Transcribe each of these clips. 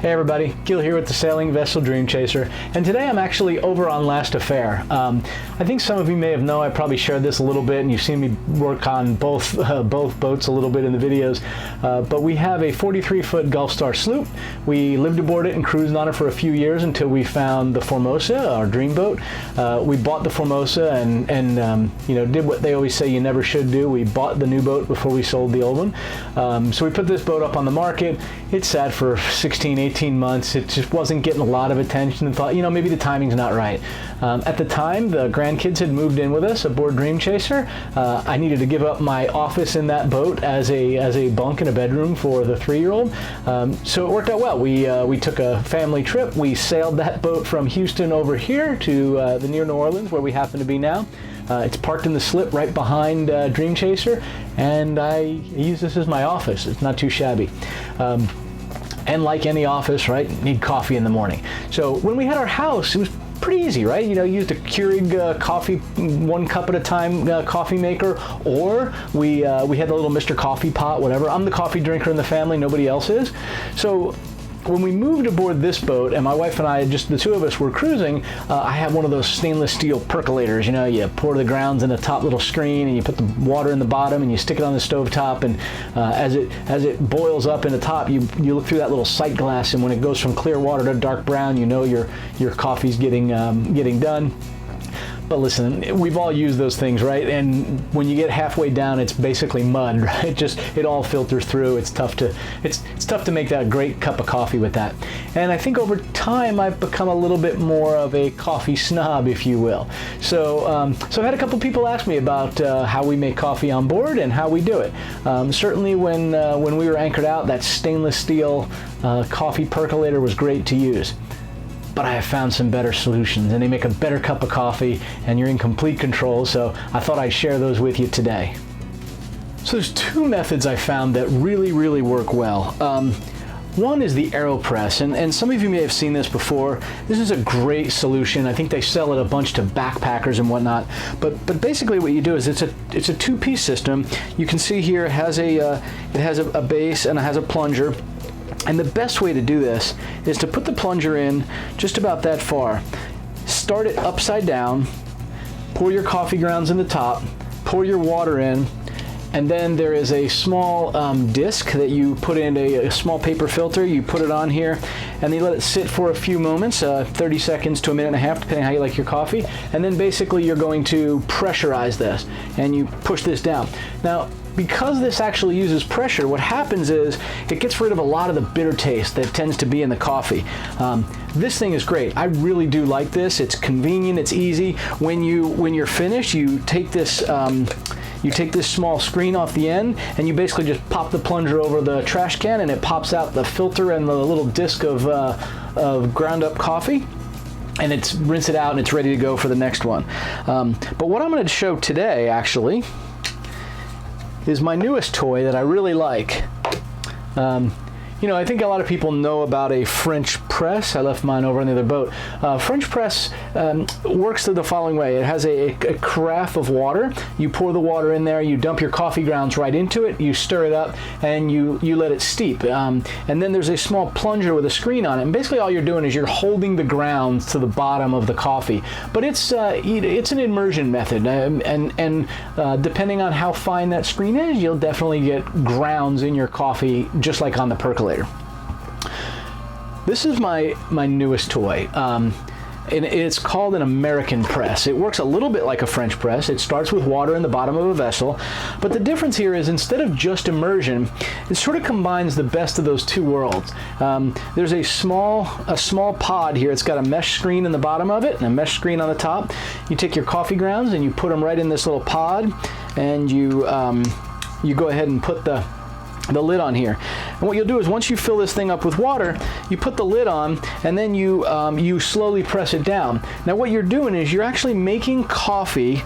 Hey everybody, Gil here with the sailing vessel DreamChaser, and today I'm actually over on Last Affair. I think some of you may have known I probably shared this a little bit, and you've seen me work on both boats a little bit in the videos. But we have a 43-foot Gulf Star sloop. We lived aboard it and cruised on it for a few years until we found the Formosa, our dream boat. We bought the Formosa and you know, did what they always say you never should do. We bought the new boat before we sold the old one. So we put this boat up on the market. It sat for 16, 18 months. It just wasn't getting a lot of attention, and thought, you know, maybe the timing's not right. At the time, the grandkids had moved in with us aboard DreamChaser. I needed to give up my office in that boat as a bunk in a bedroom for the 3-year-old. So it worked out well. We took a family trip. We sailed that boat from Houston over here to the near New Orleans, where we happen to be now. It's parked in the slip right behind DreamChaser, and I use this as my office. It's not too shabby. And like any office, right, need coffee in the morning. So when we had our house, it was pretty easy, right? You know, used a Keurig coffee, 1 cup at a time coffee maker, or we had the little Mr. Coffee pot, whatever. I'm the coffee drinker in the family, nobody else is. So when we moved aboard this boat, and my wife and I, just the two of us, were cruising, I have one of those stainless steel percolators. You know, you pour the grounds in the top little screen, and you put the water in the bottom, and you stick it on the stove top, and as it boils up in the top, you look through that little sight glass, and when it goes from clear water to dark brown, you know your coffee's getting done. But listen, we've all used those things, right? And when you get halfway down, it's basically mud, right? It all filters through. It's tough to make that great cup of coffee with that. And I think over time, I've become a little bit more of a coffee snob, if you will. So I've had a couple people ask me about how we make coffee on board and how we do it. Certainly when we were anchored out, that stainless steel coffee percolator was great to use. But I have found some better solutions, and they make a better cup of coffee, and you're in complete control, so I thought I'd share those with you today. So there's 2 methods I found that really, really work well. One is the AeroPress, and some of you may have seen this before. This is a great solution. I think they sell it a bunch to backpackers and whatnot. But basically what you do is it's a 2-piece system. You can see here it has a base and it has a plunger. And the best way to do this is to put the plunger in just about that far. Start it upside down, pour your coffee grounds in the top, pour your water in, and then there is a small disc that you put in a small paper filter. You put it on here, and then you let it sit for a few moments, 30 seconds to a minute and a half, depending how you like your coffee. And then basically you're going to pressurize this, and you push this down. Now, because this actually uses pressure, what happens is it gets rid of a lot of the bitter taste that tends to be in the coffee. This thing is great. I really do like this. It's convenient. It's easy. When you're finished, you take this small screen off the end, and you basically just pop the plunger over the trash can, and it pops out the filter and the little disc of ground up coffee. And it's rinse it out, and it's ready to go for the next one. But what I'm going to show today, actually, is my newest toy that I really like. You know, I think a lot of people know about a French press. I left mine over on the other boat. French press works the following way. It has a carafe of water. You pour the water in there, you dump your coffee grounds right into it, you stir it up, and you let it steep. And then there's a small plunger with a screen on it. And basically all you're doing is you're holding the grounds to the bottom of the coffee. But it's an immersion method. And depending on how fine that screen is, you'll definitely get grounds in your coffee, just like on the percolator. This is my newest toy, and it's called an American press. It works a little bit like a French press. It starts with water in the bottom of a vessel, but the difference here is instead of just immersion, it sort of combines the best of those 2 worlds. There's a small pod here. It's got a mesh screen in the bottom of it and a mesh screen on the top. You take your coffee grounds and you put them right in this little pod, and you go ahead and put the lid on here. And what you'll do is once you fill this thing up with water, you put the lid on, and then you slowly press it down. Now what you're doing is you're actually making coffee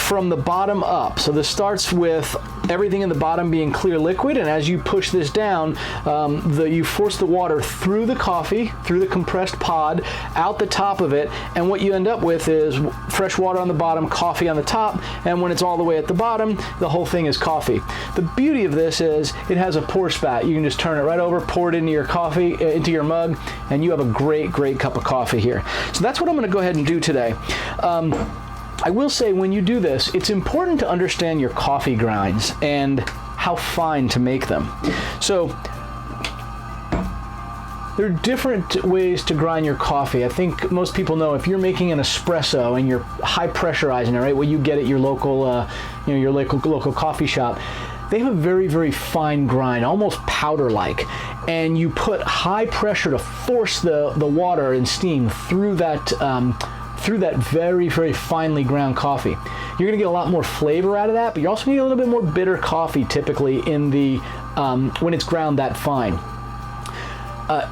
from the bottom up. So this starts with everything in the bottom being clear liquid, and as you push this down, you force the water through the coffee, through the compressed pod, out the top of it, and what you end up with is fresh water on the bottom, coffee on the top, and when it's all the way at the bottom, the whole thing is coffee. The beauty of this is it has a pour spat. You can just turn it right over, pour it into your coffee, into your mug, and you have a great, great cup of coffee here. So that's what I'm going to go ahead and do today. I will say when you do this, it's important to understand your coffee grinds and how fine to make them. So there are different ways to grind your coffee. I think most people know if you're making an espresso and you're high pressurizing it, right? What you get at your local, your local coffee shop, they have a very, very fine grind, almost powder-like, and you put high pressure to force the water and steam through that very, very finely ground coffee. You're gonna get a lot more flavor out of that, but you're also gonna get a little bit more bitter coffee typically in the when it's ground that fine.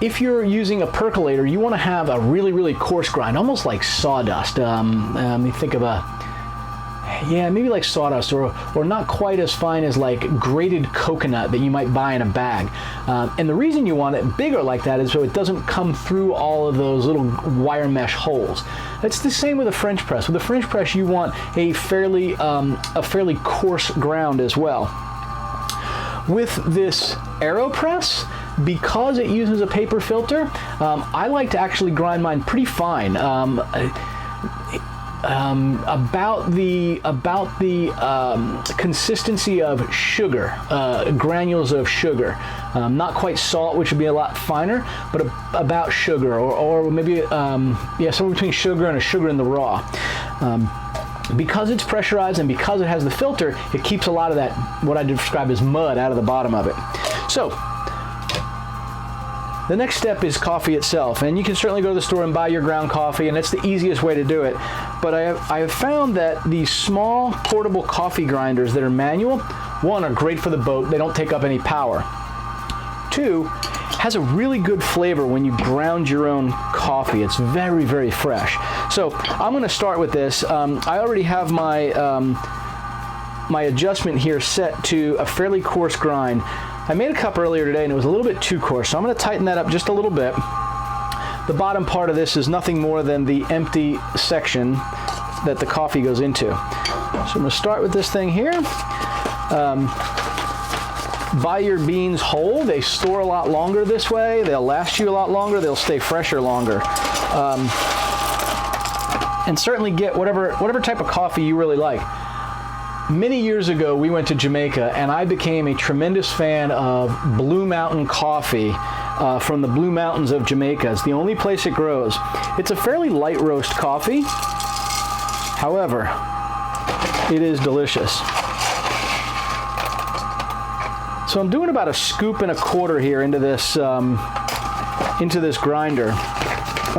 If you're using a percolator, you wanna have a really, really coarse grind, almost like sawdust. Let me think of maybe like sawdust, or not quite as fine as like grated coconut that you might buy in a bag. And the reason you want it bigger like that is so it doesn't come through all of those little wire mesh holes. It's the same with a French press. With a French press, you want a fairly coarse ground as well. With this AeroPress, because it uses a paper filter, I like to actually grind mine pretty fine. About the consistency of sugar, granules of sugar. Not quite salt, which would be a lot finer, but about sugar, or maybe somewhere between sugar and a sugar in the raw. Because it's pressurized and because it has the filter, it keeps a lot of that, what I describe as mud, out of the bottom of it. So the next step is coffee itself, and you can certainly go to the store and buy your ground coffee, and it's the easiest way to do it. But I have found that these small portable coffee grinders that are manual, one, are great for the boat. They don't take up any power. Two, has a really good flavor when you ground your own coffee. It's very, very fresh. So I'm going to start with this. I already have my my adjustment here set to a fairly coarse grind. I made a cup earlier today and it was a little bit too coarse, so I'm going to tighten that up just a little bit. The bottom part of this is nothing more than the empty section that the coffee goes into. So I'm going to start with this thing here. Buy your beans whole. They store a lot longer this way. They'll last you a lot longer. They'll stay fresher longer. And certainly get whatever type of coffee you really like. Many years ago, we went to Jamaica, and I became a tremendous fan of Blue Mountain coffee from the Blue Mountains of Jamaica. It's the only place it grows. It's a fairly light roast coffee. However, it is delicious. So I'm doing about 1.25 scoops here into this grinder.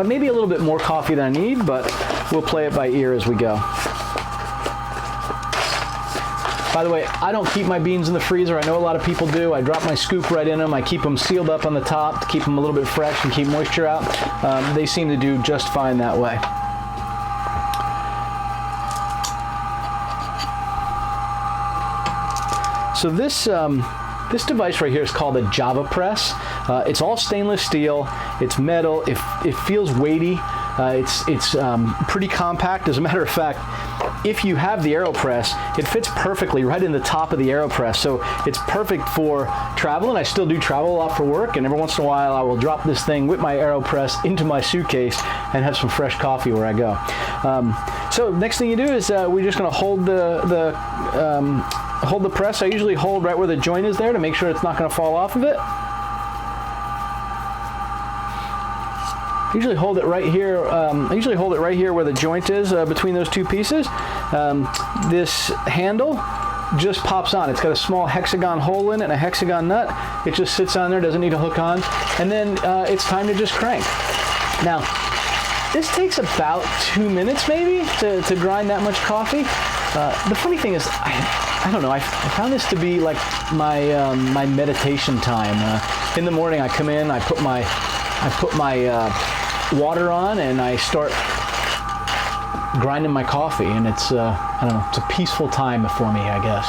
Maybe a little bit more coffee than I need, but we'll play it by ear as we go. By the way, I don't keep my beans in the freezer. I know a lot of people do. I drop my scoop right in them. I keep them sealed up on the top to keep them a little bit fresh and keep moisture out. They seem to do just fine that way. So this device right here is called a Java press. It's all stainless steel. It's metal. It feels weighty. It's pretty compact. As a matter of fact, if you have the AeroPress, it fits perfectly right in the top of the AeroPress. So it's perfect for travel, and I still do travel a lot for work, and every once in a while I will drop this thing with my AeroPress into my suitcase and have some fresh coffee where I go. So next thing you do is we're just going to hold the press. I usually hold right where the joint is there to make sure it's not going to fall off of it. I usually hold it right here. Where the joint is between those two pieces. This handle just pops on. It's got a small hexagon hole in it and a hexagon nut. It just sits on there, doesn't need to hook on, and then it's time to just crank. Now, this takes about 2 minutes maybe to grind that much coffee. The funny thing is, I don't know. I found this to be like my meditation time. In the morning, I come in, I put my water on, and I start grinding my coffee, and it's I don't know, it's a peaceful time for me, I guess.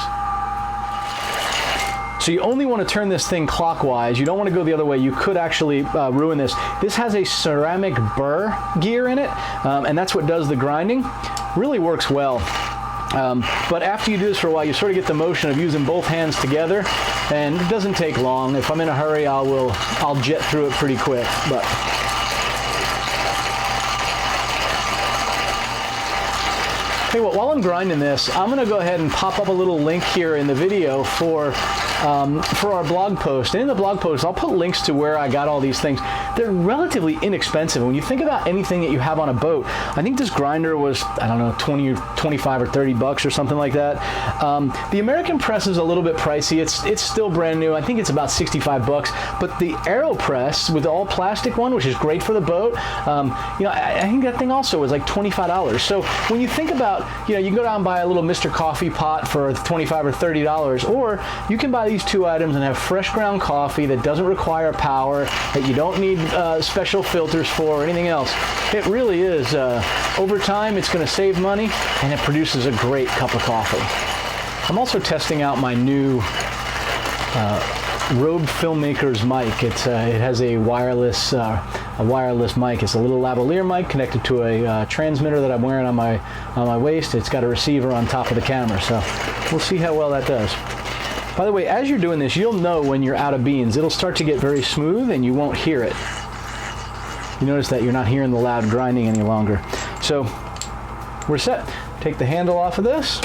So you only want to turn this thing clockwise. You don't want to go the other way. You could actually ruin this. This has a ceramic burr gear in it, and that's what does the grinding. Really works well. But after you do this for a while, you sort of get the motion of using both hands together, and it doesn't take long. If I'm in a hurry, I'll jet through it pretty quick. But hey, well, while I'm grinding this, I'm going to go ahead and pop up a little link here in the video for our blog post. And in the blog post, I'll put links to where I got all these things. They're relatively inexpensive. When you think about anything that you have on a boat, I think this grinder was, I don't know, 20 or 25 or 30 bucks or something like that. The American press is a little bit pricey. It's still brand new. I think it's about 65 bucks. But the AeroPress with the all plastic one, which is great for the boat, I think that thing also was like $25. So when you think about, you can go down and buy a little Mr. Coffee pot for $25 or $30, or you can buy these two items and have fresh ground coffee that doesn't require power, that you don't need special filters for or anything else. It really is, over time, it's going to save money, and it produces a great cup of coffee. I'm also testing out my new Rode Filmmaker's mic. It has a wireless mic. It's a little lavalier mic connected to a transmitter that I'm wearing on my waist. It's got a receiver on top of the camera, so we'll see how well that does. By the way, as you're doing this, you'll know when you're out of beans. It'll start to get very smooth and you won't hear it. You notice that you're not hearing the loud grinding any longer. So we're set. Take the handle off of this.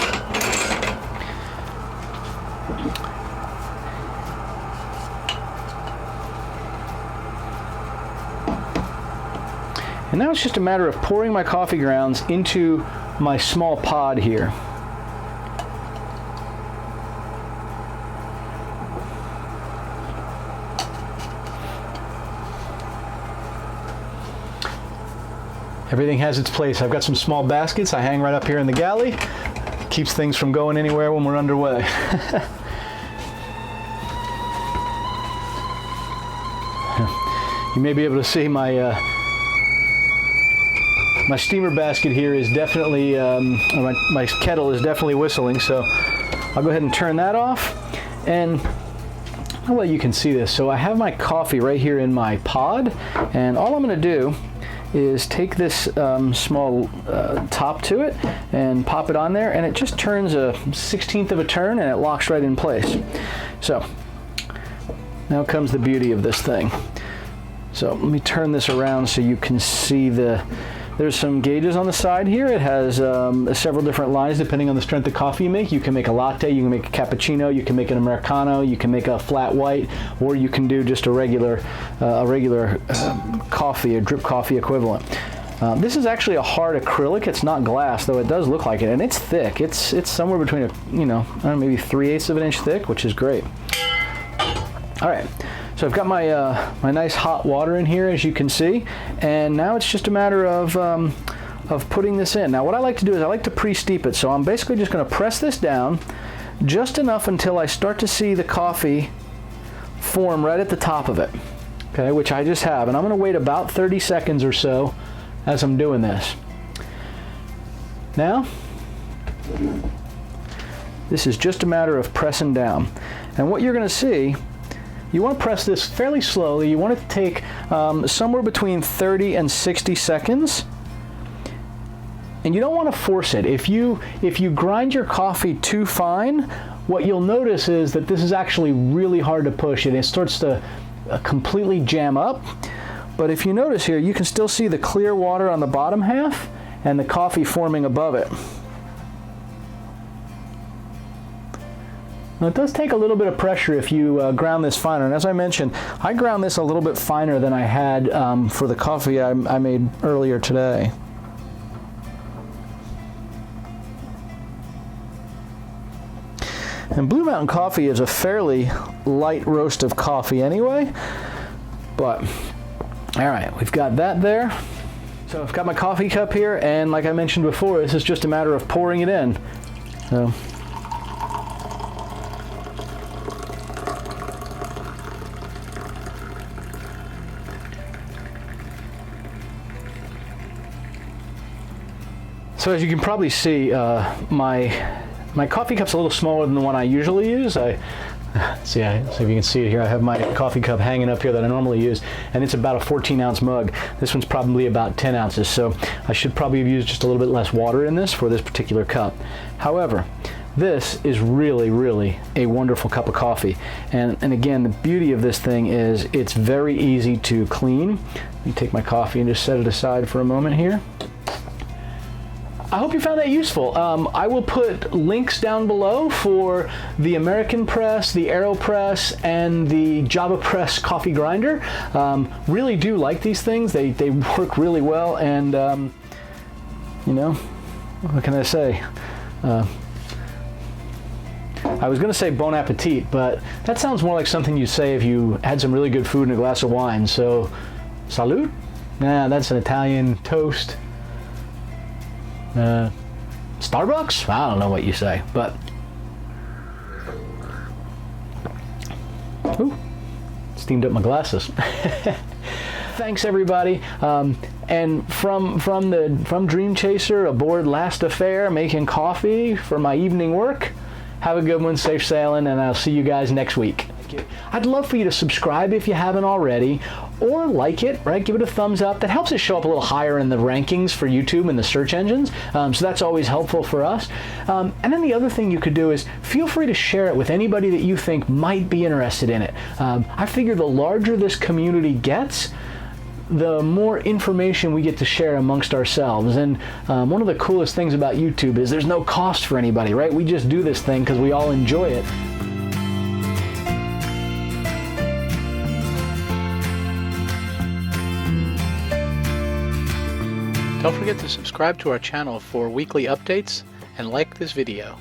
And now it's just a matter of pouring my coffee grounds into my small pod here. Everything has its place. I've got some small baskets I hang right up here in the galley. Keeps things from going anywhere when we're underway. You may be able to see my steamer basket here is definitely, my kettle is definitely whistling, so I'll go ahead and turn that off. And how well you can see this. So I have my coffee right here in my pod, and all I'm going to do is take this small top to it and pop it on there, and it just turns a 1/16 of a turn and it locks right in place. So now comes the beauty of this thing. So let me turn this around so you can see there's some gauges on the side here. It has several different lines depending on the strength of coffee you make. You can make a latte, you can make a cappuccino, you can make an Americano, you can make a flat white, or you can do just a regular coffee, a drip coffee equivalent. This is actually a hard acrylic. It's not glass, though it does look like it, and it's thick. It's somewhere between maybe 3/8 of an inch thick, which is great. All right. So I've got my nice hot water in here, as you can see, and now it's just a matter of putting this in. Now what I like to do is I like to pre-steep it, so I'm basically just going to press this down just enough until I start to see the coffee form right at the top of it, okay, which I just have, and I'm going to wait about 30 seconds or so as I'm doing this. Now, this is just a matter of pressing down, and what you're going to see, you want to press this fairly slowly. You want it to take somewhere between 30 and 60 seconds. And you don't want to force it. If you grind your coffee too fine, what you'll notice is that this is actually really hard to push, and it starts to completely jam up. But if you notice here, you can still see the clear water on the bottom half and the coffee forming above it. Now, it does take a little bit of pressure if you ground this finer, and as I mentioned, I ground this a little bit finer than I had for the coffee I made earlier today. And Blue Mountain Coffee is a fairly light roast of coffee anyway, but all right, we've got that there. So I've got my coffee cup here, and like I mentioned before, this is just a matter of pouring it in. So So as you can probably see, my coffee cup's a little smaller than the one I usually use. See if you can see it here. I have my coffee cup hanging up here that I normally use, and it's about a 14-ounce mug. This one's probably about 10 ounces, so I should probably have used just a little bit less water in this for this particular cup. However, this is really, really a wonderful cup of coffee. And again, the beauty of this thing is it's very easy to clean. Let me take my coffee and just set it aside for a moment here. I hope you found that useful. I will put links down below for the American Press, the AeroPress, and the Java Press coffee grinder. Really do like these things. They work really well, and you know, what can I say? I was going to say bon appetit, but that sounds more like something you'd say if you had some really good food and a glass of wine. So, salute? Nah, that's an Italian toast. Starbucks? I don't know what you say, but ooh, steamed up my glasses. Thanks everybody, and from DreamChaser aboard Last Affair, making coffee for my evening work. Have a good one, safe sailing, and I'll see you guys next week. I'd love for you to subscribe if you haven't already, or like it, right? Give it a thumbs up. That helps it show up a little higher in the rankings for YouTube and the search engines, so that's always helpful for us. And then the other thing you could do is feel free to share it with anybody that you think might be interested in it. I figure the larger this community gets, the more information we get to share amongst ourselves. And one of the coolest things about YouTube is there's no cost for anybody, right? We just do this thing because we all enjoy it. Don't forget to subscribe to our channel for weekly updates and like this video.